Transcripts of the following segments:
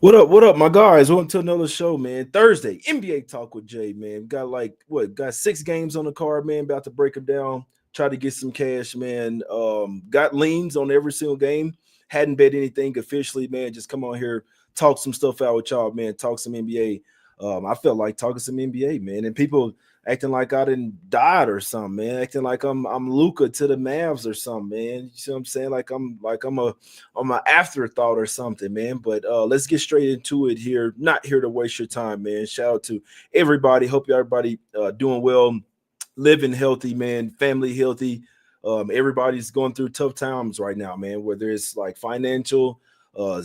What up, my guys? Welcome to another show, man. Thursday, NBA Talk with Jay, man. Got got 6 games on the card, man. About to break them down, try to get some cash, man. Got leans on every single game. Hadn't bet anything officially, man. Just come on here, talk some stuff out with y'all, man. Talk some NBA. I felt like talking some NBA, man. And people acting like I didn't died or something, man. Acting like I'm Luca to the Mavs or something, man. You see what I'm saying? I'm an afterthought or something, man. But let's get straight into it here. Not here to waste your time, man. Shout out to everybody. Hope everybody doing well, living healthy, man. Family healthy. Everybody's going through tough times right now, man. Whether it's like financial,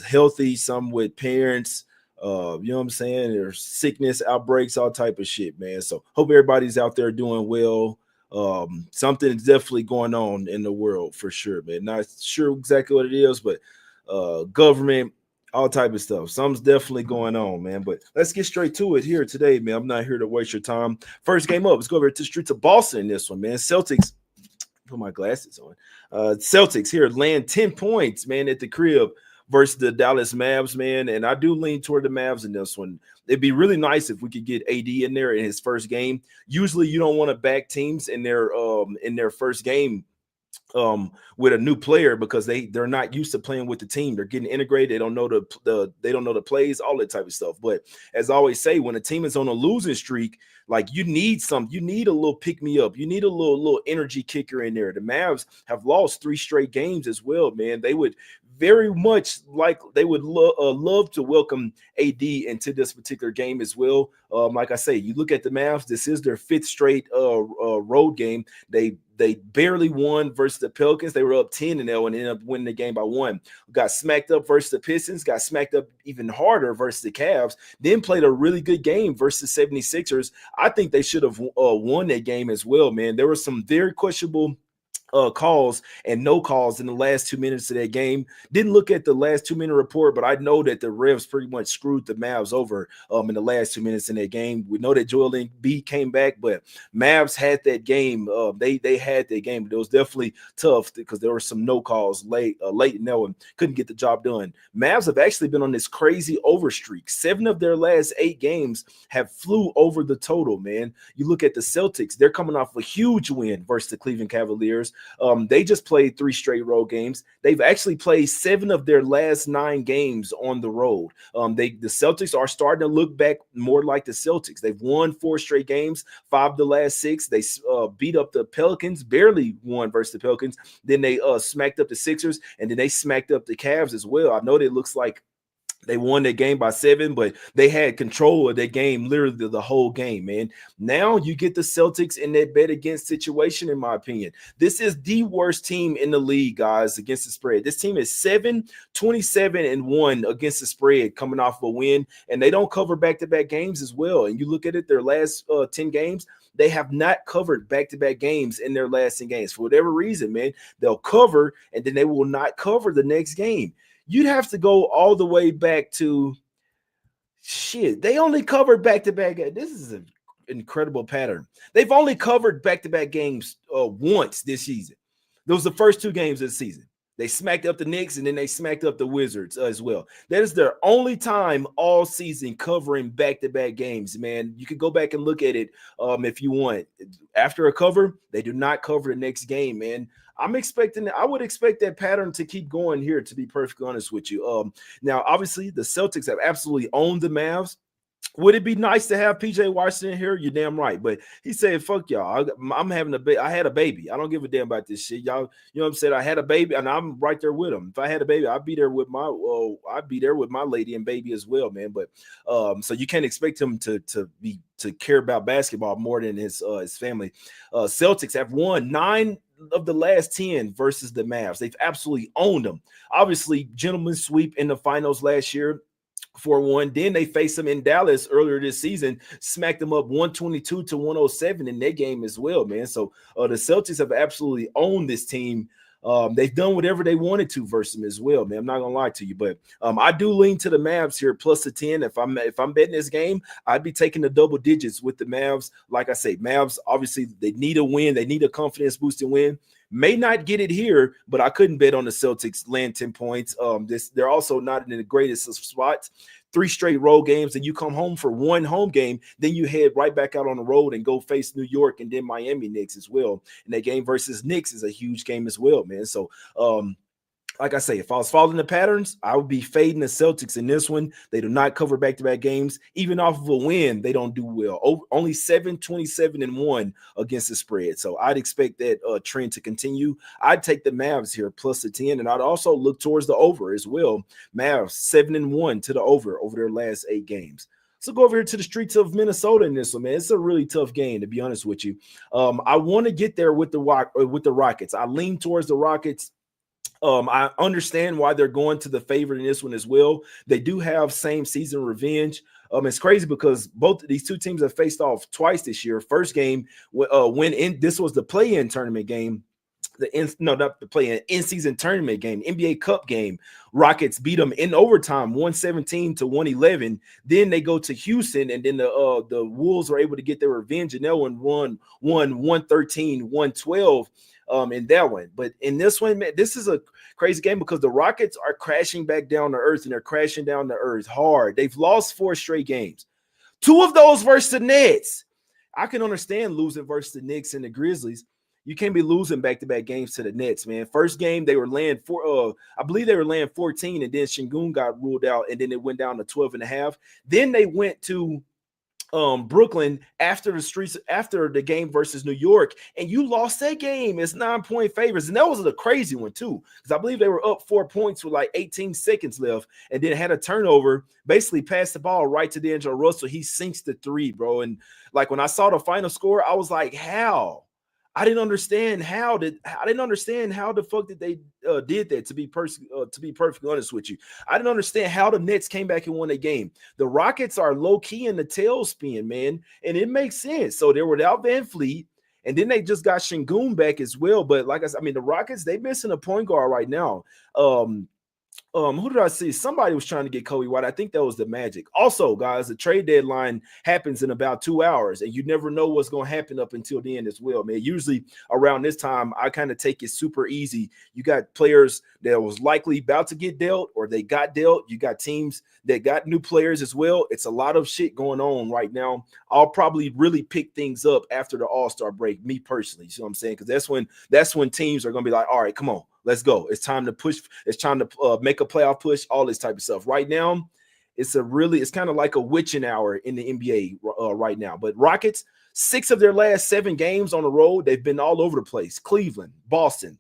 healthy, some with parents. You know what I'm saying? There's sickness, outbreaks, all type of shit, man. So hope everybody's out there doing well. Something is definitely going on in the world for sure, man. Not sure exactly what it is, but government, all type of stuff. Something's definitely going on, man. But let's get straight to it here today, man. I'm not here to waste your time. First game up, let's go over to the streets of Boston in this one, man. Celtics. Put my glasses on. Celtics here land 10 points, man, at the crib versus the Dallas Mavs, man. And I do lean toward the Mavs in this one. It'd be really nice if we could get AD in there in his first game. Usually you don't want to back teams in their first game with a new player because they're not used to playing with the team. They're getting integrated. They don't know they don't know the plays, all that type of stuff. But as I always say, when a team is on a losing streak, like you need a little pick me up. You need a little energy kicker in there. The Mavs have lost 3 straight games as well, man. They would very much like they would love to welcome AD into this particular game as well. Like I say, you look at the Mavs. This is their 5th straight road game. They barely won versus the Pelicans. They were up 10-0 and ended up winning the game by 1. Got smacked up versus the Pistons. Got smacked up even harder versus the Cavs. Then played a really good game versus the 76ers. I think they should have won that game as well, man. There were some very questionable calls and no calls in the last 2 minutes of that game. Didn't look at the last 2-minute report, but I know that the refs pretty much screwed the Mavs over in the last 2 minutes in that game. We know that Joel Embiid came back, but Mavs had that game. They had that game, but it was definitely tough because there were some no calls late in that one. Couldn't get the job done. Mavs have actually been on this crazy over streak. 7 of their last 8 games have flew over the total, man. You look at the Celtics, they're coming off a huge win versus the Cleveland Cavaliers. They just played 3 straight road games. They've actually played 7 of their last 9 games on the road. The Celtics are starting to look back more like the Celtics. They've won 4 straight games, 5 of the last 6. They beat up the Pelicans, barely won versus the Pelicans. Then they smacked up the Sixers, and then they smacked up the Cavs as well. I know that it looks like they won that game by 7, but they had control of that game literally the whole game, man. Now you get the Celtics in that bet against situation, in my opinion. This is the worst team in the league, guys, against the spread. This team is 7-27-1 against the spread coming off of a win, and they don't cover back-to-back games as well. And you look at it, their last 10 games, they have not covered back-to-back games in their last 10 games. For whatever reason, man, they'll cover, and then they will not cover the next game. You'd have to go all the way back to shit. They only covered back-to-back. This is an incredible pattern. They've only covered back-to-back games once this season. Those were the first 2 games of the season. They smacked up the Knicks, and then they smacked up the Wizards as well. That is their only time all season covering back-to-back games, man. You could go back and look at it if you want. After a cover, they do not cover the next game, man. I would expect that pattern to keep going here, to be perfectly honest with you. Now, obviously, the Celtics have absolutely owned the Mavs. Would it be nice to have PJ Washington here? You're damn right. But he said, fuck y'all. I'm having a baby. I had a baby. I don't give a damn about this shit. Y'all, you know what I'm saying? I had a baby, and I'm right there with him. If I had a baby, I'd be there with my lady and baby as well, man. But so you can't expect him to care about basketball more than his family. Celtics have won 9 of the last 10 versus the Mavs. They've absolutely owned them. Obviously, gentleman's sweep in the finals last year. 4-1. Then they faced them in Dallas earlier this season, smacked them up 122-107 in that game as well, man. So the Celtics have absolutely owned this team. They've done whatever they wanted to versus them as well, man. I'm not gonna lie to you, but I do lean to the Mavs here plus the 10. If I'm betting this game, I'd be taking the double digits with the Mavs. Like I say, Mavs obviously they need a win, they need a confidence boosting win. May not get it here, but I couldn't bet on the Celtics land 10 points. They're also not in the greatest of spots. 3 straight road games, and you come home for 1 home game, then you head right back out on the road and go face New York and then Miami Knicks as well. And that game versus Knicks is a huge game as well, man. So like I say, if I was following the patterns, I would be fading the Celtics in this one. They do not cover back-to-back games. Even off of a win, they don't do well. Only 7-27-1 against the spread. So I'd expect that trend to continue. I'd take the Mavs here plus the 10, and I'd also look towards the over as well. Mavs 7-1 to the over their last 8 games. So go over here to the streets of Minnesota in this one, man. It's a really tough game, to be honest with you. I want to get there with the Rockets. I lean towards the Rockets. I understand why they're going to the favorite in this one as well. They do have same season revenge. It's crazy because both of these 2 teams have faced off twice this year. First game, this was the play-in tournament game. Not the play-in, in-season tournament game, NBA Cup game. Rockets beat them in overtime, 117-111. Then they go to Houston, and then the Wolves were able to get their revenge, and that one won 113-112. In that one. But in this one, man, this is a crazy game because the Rockets are crashing back down to earth, and they're crashing down to earth hard. They've lost 4 straight games. 2 of those versus the Nets. I can understand losing versus the Knicks and the Grizzlies. You can't be losing back-to-back games to the Nets, man. First game, they were laying I believe they were laying 14, and then Şengün got ruled out, and then it went down to 12.5. Then they went to Brooklyn after the game versus New York, and you lost that game. It's 9-point favorites, and that was a crazy one too, because I believe they were up 4 points with like 18 seconds left, and then had a turnover, basically passed the ball right to D'Angelo Russell. He sinks the 3, bro. And like when I saw the final score, I was like, how? I didn't understand how the fuck did they did that, to be perfectly honest with you. I didn't understand how the Nets came back and won a game. The Rockets are low-key in the tailspin, man, and it makes sense. So they were without Van Fleet, and then they just got Şengün back as well. But like I said, I mean, the Rockets, they missing a point guard right now. Who did I see? Somebody was trying to get Kobe White. I think that was the Magic. Also, guys, the trade deadline happens in about 2 hours, and you never know what's going to happen up until the end as well, man. Usually around this time, I kind of take it super easy. You got players that was likely about to get dealt, or they got dealt. You got teams that got new players as well. It's a lot of shit going on right now. I'll probably really pick things up after the All-Star break, me personally. You see what I'm saying? Because that's when teams are going to be like, all right, come on. Let's go. It's time to push. It's time to make a playoff push, all this type of stuff. Right now, it's kind of like a witching hour in the NBA right now. But Rockets, 6 of their last 7 games on the road, they've been all over the place. Cleveland, Boston,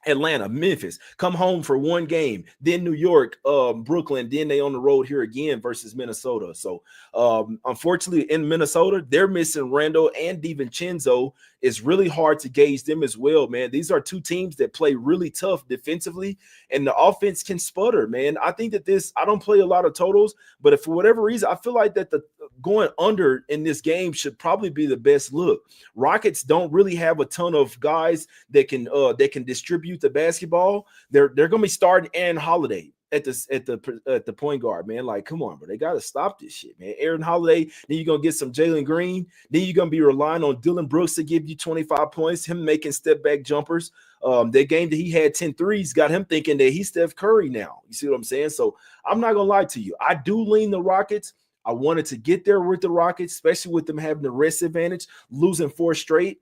Atlanta, Memphis, come home for 1 game, then New York, Brooklyn, then they on the road here again versus Minnesota. So unfortunately in Minnesota, they're missing Randall and DiVincenzo. It's really hard to gauge them as well, man. These are 2 teams that play really tough defensively, and the offense can sputter, man. I think that I don't play a lot of totals, but if for whatever reason, I feel like that the going under in this game should probably be the best look. Rockets don't really have a ton of guys that can distribute the basketball. They're going to be starting Aaron Holiday at the point guard, man. Like, come on, bro. They got to stop this shit, man. Aaron Holiday, then you're going to get some Jalen Green. Then you're going to be relying on Dylan Brooks to give you 25 points, him making step-back jumpers. That game that he had 10 threes got him thinking that he's Steph Curry now. You see what I'm saying? So I'm not going to lie to you. I do lean the Rockets. I wanted to get there with the Rockets, especially with them having the rest advantage, losing 4 straight.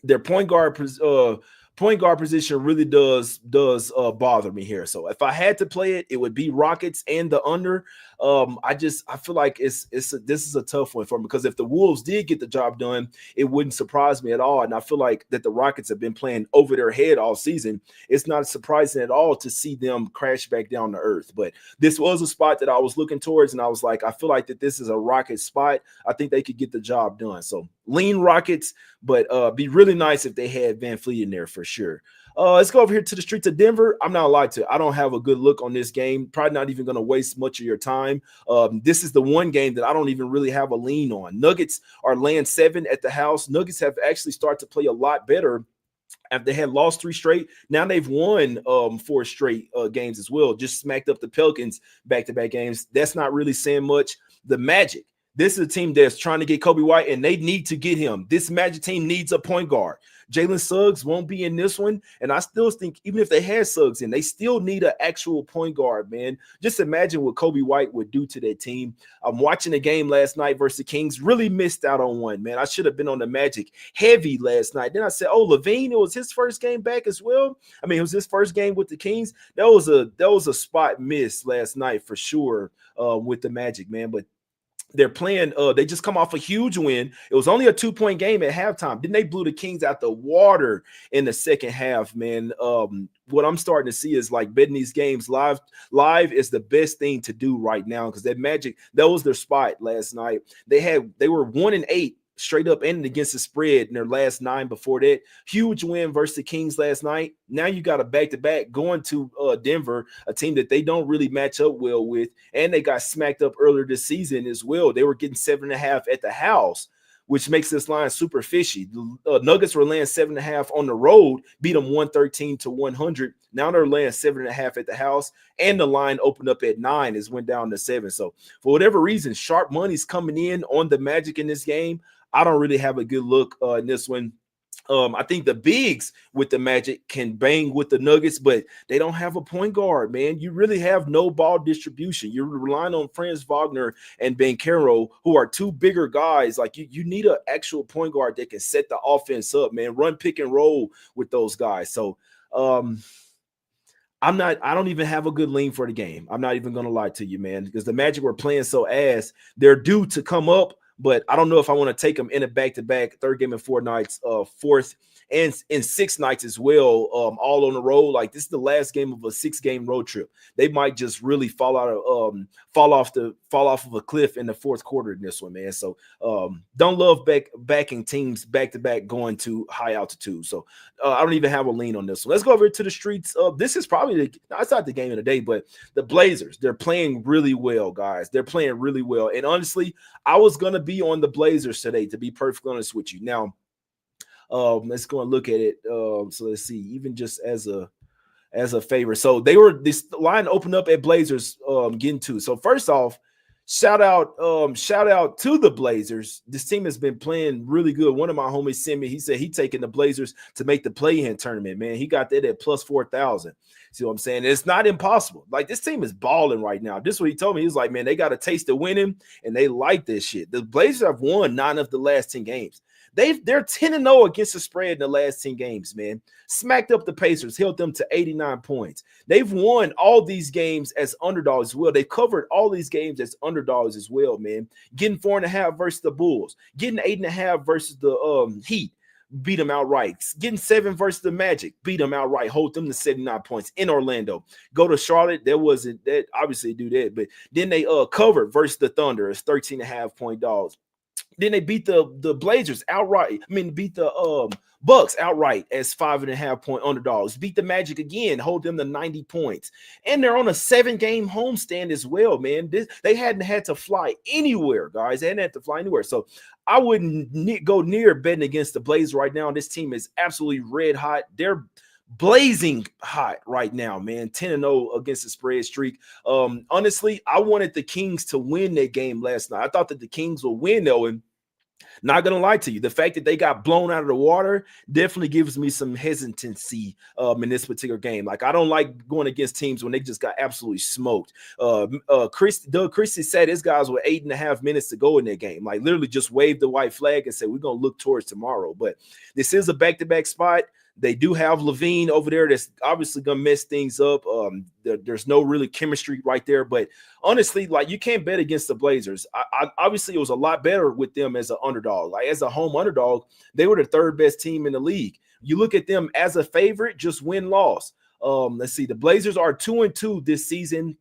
Their point guard position really does bother me here. So if I had to play it, it would be Rockets and the under. I feel like this is a tough one for me, because if the Wolves did get the job done, it wouldn't surprise me at all. And I feel like that the Rockets have been playing over their head all season. It's not surprising at all to see them crash back down to earth. But this was a spot that I was looking towards, and I was like, I feel like that this is a Rockets spot. I think they could get the job done. So lean Rockets, but be really nice if they had Van Fleet in there for sure. Let's go over here to the streets of Denver. I'm not lying to you. I don't have a good look on this game. Probably not even going to waste much of your time. This is the one game that I don't even really have a lean on. Nuggets are laying 7 at the house. Nuggets have actually started to play a lot better after they had lost 3 straight. Now they've won 4 straight games as well. Just smacked up the Pelicans back-to-back games. That's not really saying much. The Magic, This is a team that's trying to get Kobe White, and they need to get him. This Magic team needs a point guard. Jalen Suggs won't be in this one, and I still think even if they had Suggs in, they still need an actual point guard, man. Just imagine what Kobe White would do to that team. I'm watching the game last night versus the Kings, really missed out on one, man. I should have been on the Magic heavy last night. Then I said, oh, Levine, it was his first game back as well. I mean, it was his first game with the Kings. That was a spot miss last night for sure with the Magic, man. But they're playing, they just come off a huge win. It was only a 2-point game at halftime. Then they blew the Kings out the water in the second half, man. What I'm starting to see is like betting these games live is the best thing to do right now, because that Magic, that was their spot last night. They were 1-8 straight up ending against the spread in their last 9 before that. Huge win versus the Kings last night. Now you got a back-to-back going to Denver, a team that they don't really match up well with, and they got smacked up earlier this season as well. They were getting 7.5 at the house, which makes this line super fishy. The Nuggets were laying 7.5 on the road, beat them 113-100. Now they're laying 7.5 at the house, and the line opened up at 9. It went down to 7. So for whatever reason, sharp money's coming in on the Magic in this game. I don't really have a good look in this one. I think the bigs with the Magic can bang with the Nuggets, but they don't have a point guard, man. You really have no ball distribution. You're relying on Franz Wagner and Banchero, who are two bigger guys. Like you need an actual point guard that can set the offense up, man. Run pick and roll with those guys. So I don't even have a good lean for the game. I'm not even going to lie to you, man, because the Magic were playing so ass. They're due to come up, but I don't know if I want to take them in a back-to-back, third game in 4 nights, fourth and in 6 nights as well, all on the road. Like this is the last game of a 6-game road trip. They might just really fall off of a cliff in the fourth quarter in this one, man. So don't love backing teams back-to-back going to high altitude. So I don't even have a lean on this one. Let's go over to the streets. This is probably it's not the game of the day, but the Blazers, they're playing really well, guys. They're playing really well. And honestly, I was going to be on the Blazers today, to be perfectly honest with you. Now, let's go and look at it. So let's see, even just as a favor. So this line opened up at Blazers getting 2. So first off, shout out to the Blazers. This team has been playing really good. One of my homies sent me, he said he taking the Blazers to make the play-in tournament, man. He got that at plus 4,000. See what I'm saying? It's not impossible. Like this team is balling right now. This is what he told me. He was like, man, they got a taste of winning and they like this shit. The Blazers have won 9 of the last 10 games. They're 10-0 against the spread in the last 10 games, man. Smacked up the Pacers, held them to 89 points. They've won all these games as underdogs as well. They've covered all these games as underdogs as well, man. Getting 4.5 versus the Bulls. Getting 8.5 versus the Heat. Beat them outright. Getting 7 versus the Magic. Beat them outright. Hold them to 79 points in Orlando. Go to Charlotte. There wasn't that. Obviously, do that. But then they covered versus the Thunder as 13.5-point dogs. Then they beat the Blazers outright. I mean, beat the Bucks outright as 5.5-point underdogs. Beat the Magic again, hold them to 90 points. And they're on a 7-game homestand as well, man. They hadn't had to fly anywhere, guys. They hadn't had to fly anywhere. So I wouldn't go near betting against the Blazers right now. This team is absolutely red hot. They're blazing hot right now, man. 10-0 against the spread streak. Honestly, I wanted the Kings to win that game last night. I thought that the Kings would win, though, and not gonna lie to you, the fact that they got blown out of the water definitely gives me some hesitancy in this particular game. Like I don't like going against teams when they just got absolutely smoked. Doug Christie said his guys were 8.5 minutes to go in that game. Like literally just waved the white flag and said we're gonna look towards tomorrow. But this is a back-to-back spot. They do have Levine over there that's obviously going to mess things up. There's no really chemistry right there. But honestly, like you can't bet against the Blazers. Obviously, it was a lot better with them as an underdog. Like as a home underdog, they were the 3rd best team in the league. You look at them as a favorite, just win-loss. Let's see. The Blazers are 2-2 this season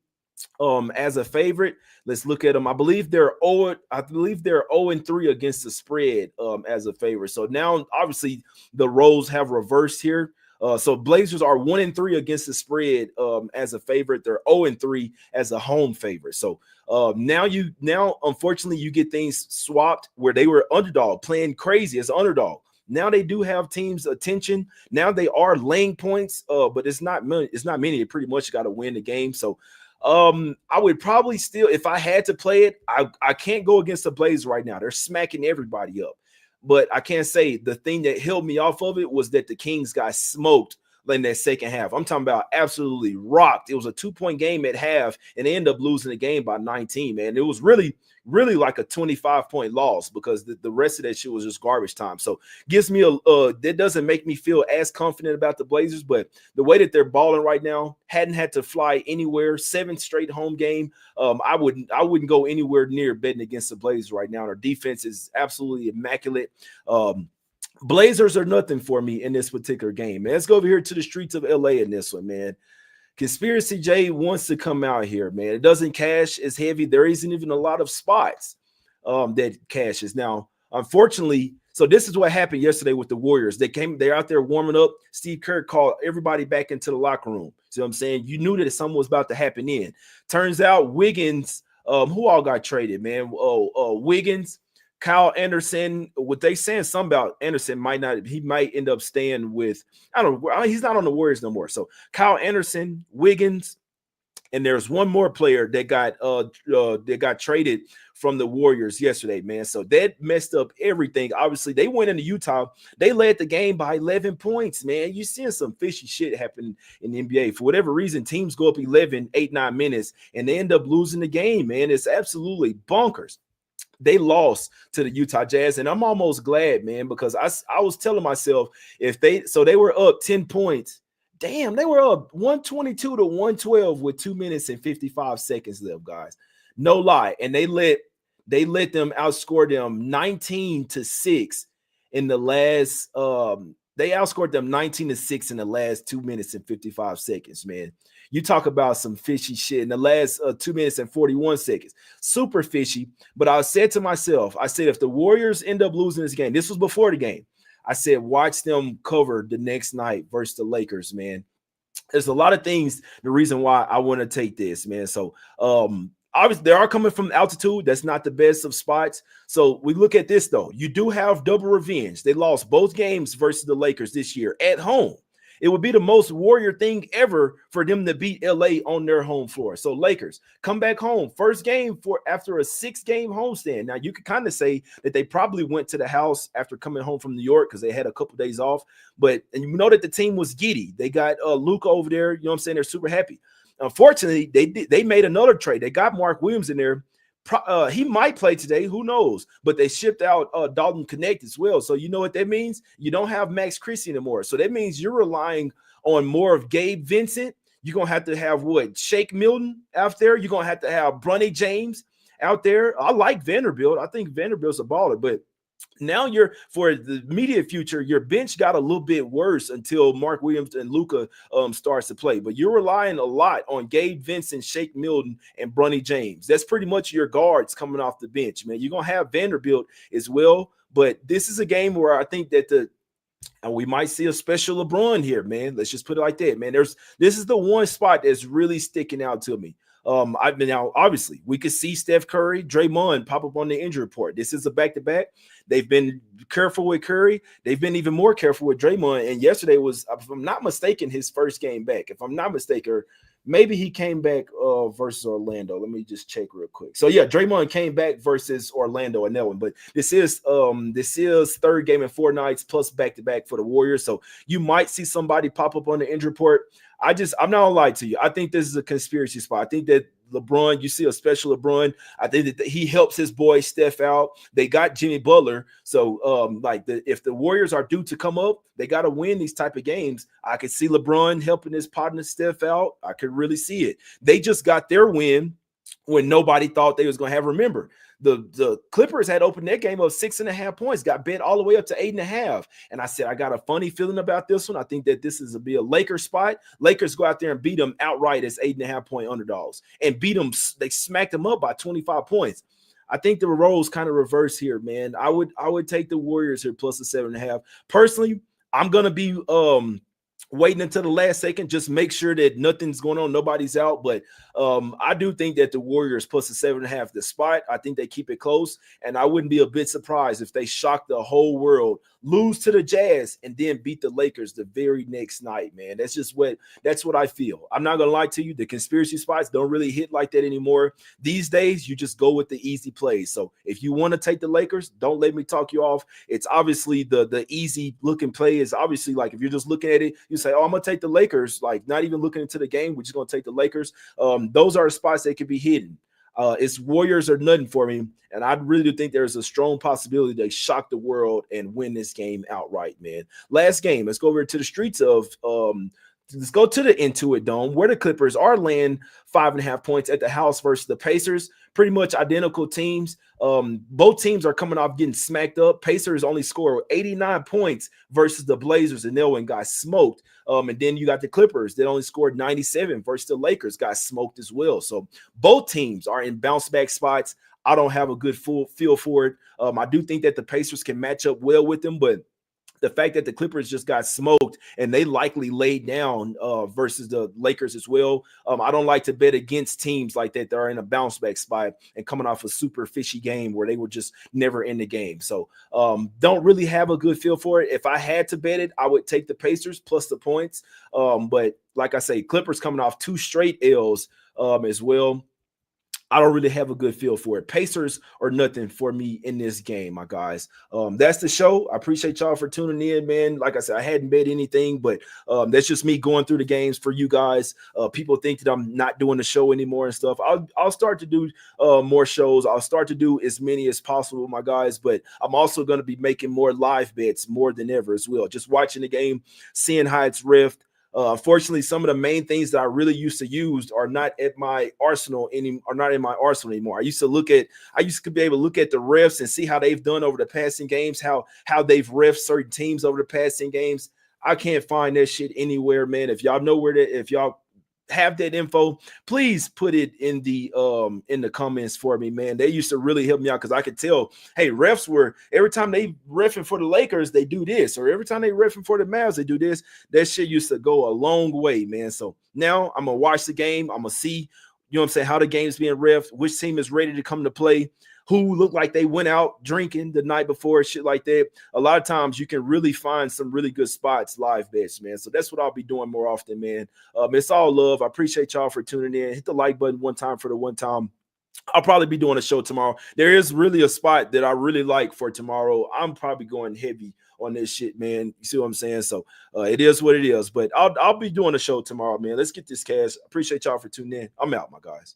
as a favorite. Let's look at them. I believe they're 0-3 against the spread as a favorite. So now, obviously, the roles have reversed here. So Blazers are 1-3 against the spread as a favorite. They're 0-3 as a home favorite. So now, unfortunately, you get things swapped where they were underdog, playing crazy as an underdog. Now they do have teams' attention. Now they are laying points, but it's not many. They pretty much got to win the game. So I would probably still, if I had to play it, I can't go against the Blazers right now. They're smacking everybody up. But I can't say the thing that held me off of it was that the Kings got smoked in that second half. I'm talking about absolutely rocked. It was a 2-point game at half, and they ended up losing the game by 19, man. It was really, really like a 25-point loss because the rest of that shit was just garbage time. So gives me that doesn't make me feel as confident about the Blazers, but the way that they're balling right now, hadn't had to fly anywhere, 7 straight home game. I wouldn't go anywhere near betting against the Blazers right now. Their defense is absolutely immaculate. Blazers are nothing for me in this particular game, man. Let's go over here to the streets of LA in this one, man. Conspiracy J wants to come out here, man. It doesn't cash as heavy. There isn't even a lot of spots that cashes. Now, unfortunately, so this is what happened yesterday with the Warriors. They're out there warming up. Steve Kerr called everybody back into the locker room. See what I'm saying? You knew that something was about to happen in. Turns out Wiggins, who all got traded, man? Wiggins, Kyle Anderson, what they saying something about Anderson might end up staying with, I don't know, he's not on the Warriors no more. So Kyle Anderson, Wiggins, and there's one more player that got traded from the Warriors yesterday, man. So that messed up everything. Obviously, they went into Utah. They led the game by 11 points, man. You're seeing some fishy shit happen in the NBA. For whatever reason, teams go up 11, 8, 9 minutes, and they end up losing the game, man. It's absolutely bonkers. They lost to the Utah Jazz, and I'm almost glad, man, because I was telling myself they were up 10 points. Damn, they were up 122 to 112 with 2 minutes and 55 seconds left, guys. No lie. And they let them outscore them 19-6 in the last they outscored them 19-6 in the last 2 minutes and 55 seconds, man. You talk about some fishy shit in the last 2 minutes and 41 seconds. Super fishy. But I said to myself, if the Warriors end up losing this game, this was before the game, I said, watch them cover the next night versus the Lakers, man. There's a lot of things, the reason why I want to take this, man. So, obviously, they are coming from altitude. That's not the best of spots. So we look at this, though. You do have double revenge. They lost both games versus the Lakers this year at home. It would be the most Warrior thing ever for them to beat LA on their home floor. So Lakers come back home. First game after a 6-game homestand. Now, you could kind of say that they probably went to the house after coming home from New York because they had a couple days off. And you know that the team was giddy. They got Luka over there. You know what I'm saying? They're super happy. Unfortunately, they made another trade. They got Mark Williams in there. He might play today. Who knows? But they shipped out Dalton Connect as well. So you know what that means? You don't have Max Christie anymore. So that means you're relying on more of Gabe Vincent. You're going to have Shake Milton out there. You're going to have Bronny James out there. I like Vanderbilt. I think Vanderbilt's a baller. But now for the immediate future, your bench got a little bit worse until Mark Williams and Luka starts to play. But you're relying a lot on Gabe Vincent, Shake Milton, and Bronny James. That's pretty much your guards coming off the bench, man. You're going to have Vanderbilt as well. But this is a game where I think that we might see a special LeBron here, man. Let's just put it like that, man. This is the one spot that's really sticking out to me. Now, obviously, we could see Steph Curry, Draymond pop up on the injury report. This is a back-to-back. They've been careful with Curry. They've been even more careful with Draymond. And yesterday was, if I'm not mistaken, his first game back. If I'm not mistaken, maybe he came back versus Orlando. Let me just check real quick. So, yeah, Draymond came back versus Orlando in that one. But this is third game in 4 nights plus back-to-back for the Warriors. So you might see somebody pop up on the injury report. I'm not gonna lie to you. I think this is a conspiracy spot. I think that LeBron, you see a special LeBron. I think that he helps his boy Steph out. They got Jimmy Butler. So if the Warriors are due to come up, they got to win these type of games. I could see LeBron helping his partner Steph out. I could really see it. They just got their win when nobody thought they was going to have. Remember, the Clippers had opened their game of 6.5 points, got bet all the way up to 8.5. And I said, I got a funny feeling about this one. I think that this is be a Lakers spot. Lakers go out there and beat them outright as 8.5-point underdogs and beat them. They smacked them up by 25 points. I think the roles kind of reverse here, man. I would take the Warriors here plus the 7.5. Personally, I'm going to be waiting until the last second, just make sure that nothing's going on, nobody's out. But I do think that the Warriors plus the 7.5 the spot. I think they keep it close, and I wouldn't be a bit surprised if they shock the whole world lose to the Jazz, and then beat the Lakers the very next night, man. That's what I feel. I'm not gonna lie to you. The conspiracy spots don't really hit like that anymore. These days, you just go with the easy plays. So if you want to take the Lakers, don't let me talk you off. It's obviously the easy looking play is obviously like if you're just looking at it, you say, "Oh, I'm gonna take the Lakers." Like not even looking into the game, we're just gonna take the Lakers. Those are spots that can be hidden. It's Warriors or nothing for me. And I really do think there's a strong possibility they shock the world and win this game outright, man. Last game, let's go over to the streets of let's go to the Intuit Dome where the Clippers are laying 5.5 points at the house versus the Pacers. Pretty much identical teams. Both teams are coming off getting smacked up. Pacers only scored 89 points versus the Blazers, and they went got smoked. And then you got the Clippers that only scored 97 versus the Lakers, got smoked as well. So both teams are in bounce back spots. I don't have a good full feel for it. I do think that the Pacers can match up well with them, but the fact that the Clippers just got smoked and they likely laid down versus the Lakers as well. I don't like to bet against teams like that that are in a bounce back spot and coming off a super fishy game where they were just never in the game. So don't really have a good feel for it. If I had to bet it, I would take the Pacers plus the points. But like I say, Clippers coming off 2 straight L's as well. I don't really have a good feel for it. Pacers or nothing for me in this game, my guys. That's the show. I appreciate y'all for tuning in, man. Like I said, I hadn't bet anything, but that's just me going through the games for you guys. People think that I'm not doing the show anymore and stuff. I'll start to do more shows. I'll start to do as many as possible, my guys. But I'm also going to be making more live bets more than ever as well. Just watching the game, seeing how it's riffed. Unfortunately, some of the main things that I really used to use are not at my arsenal are not in my arsenal anymore. I used to be able to look at the refs and see how they've done over the passing games, how they've refed certain teams over the passing games. I can't find that shit anywhere, man. If y'all know if y'all have that info, please put it in the comments for me, man. They used to really help me out because I could tell, hey, refs were every time they reffing for the Lakers, they do this, or every time they reffing for the Mavs, they do this. That shit used to go a long way, man. So now I'm gonna watch the game. I'm gonna see, you know what I'm saying, how the game's being reffed, which team is ready to come to play, who looked like they went out drinking the night before, shit like that. A lot of times you can really find some really good spots, live bets, man. So that's what I'll be doing more often, man. It's all love. I appreciate y'all for tuning in. Hit the like button one time for the one time. I'll probably be doing a show tomorrow. There is really a spot that I really like for tomorrow. I'm probably going heavy on this shit, man. You see what I'm saying? So it is what it is. But I'll be doing a show tomorrow, man. Let's get this cash. Appreciate y'all for tuning in. I'm out, my guys.